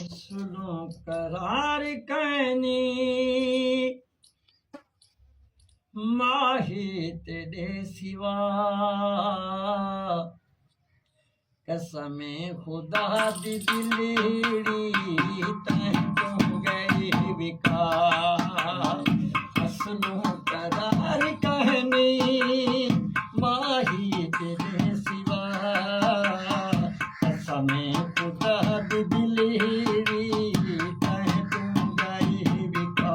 सुनो करार कहनी माही तेरे सिवा कसम खुदा दी दिलेड़ी तैं तू गई विका सुनो करार कहनी माही तेरे सिवा कसम खुदा दी दिलेड़ी तैं तू गई विका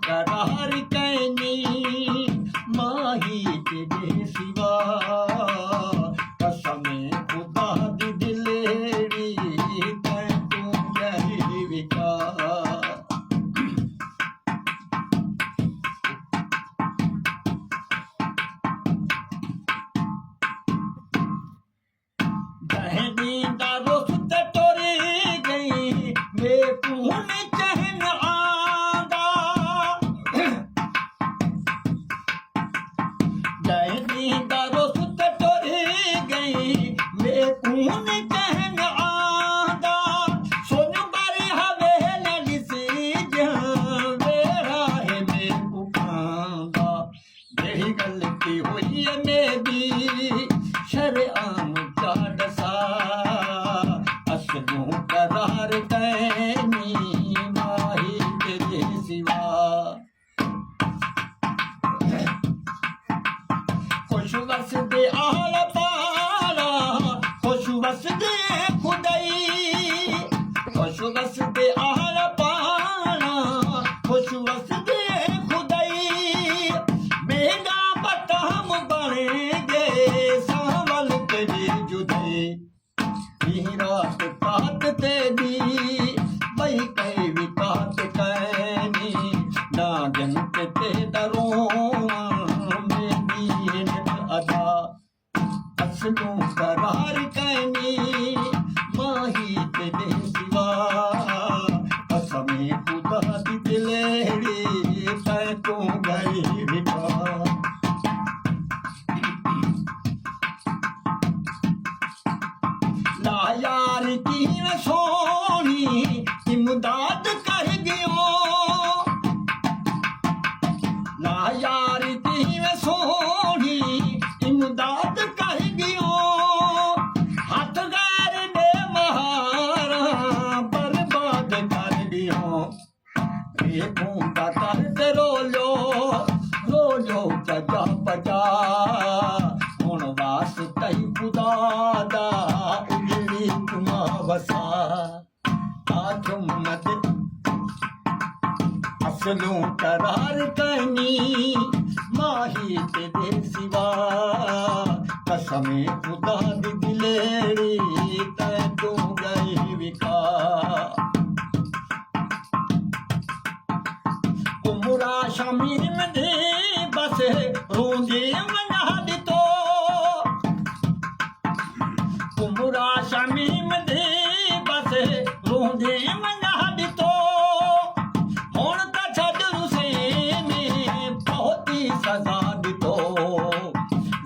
करार कहनी माही तेरे सिवा कसम खुदा दी दिलेड़ी तैं तू गई विका बहनी दा रुख ते टोरी गई बेपून चहन कौन कहन आंदा सुन बारी हवेली सी जहां वेरा है मेरे उठांदा यही गलती हुई है मेरी शर्आम का दसा असलू करार कहनी माही तेरे सिवा खुश वस दे आला वसदे खुदाई खुश वसदे आला पाना खुश वसदे खुदाई बेगा बतम बनेंगे सावल तेरी जुदाई रात काट तेरी बई कई विकात कहनी ना जनत ते डरों मेरी अदा असलू करार कहनी माही तेरे सिवा कसम खुदा दी दिलेड़ी तैं तू गई विका ला यार की न सोनी इमदाद कर गयो ला यार की न सोनी इमदाद कर गयो हाथ गैर ने महारा बर्बाद कर दियो ये घूमता दर्द रो लो चचा पचा हुण वास तई खुदा दा उजड़ी तुमा वसा आजुमत असलू करार कहनी माही तेरे सिवा कसम खुदा दी दिलेड़ी तैं तू गई विका कुमुरा शमीर में दे बस रोंदे मना दितो कुमुरा शमीर में दे बस रोंदे मना दितो हुण तां छड्ड रुसैन बहुत ही सजा दितो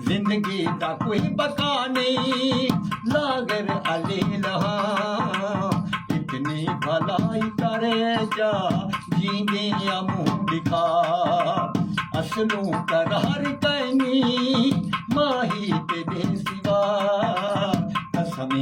जिंदगी दा कोई बका नहीं लागर अली लहा इतनी भलाई करे जा जींदे मुँह दिखा असलू करार कहनी माही तेरे सिवा कसम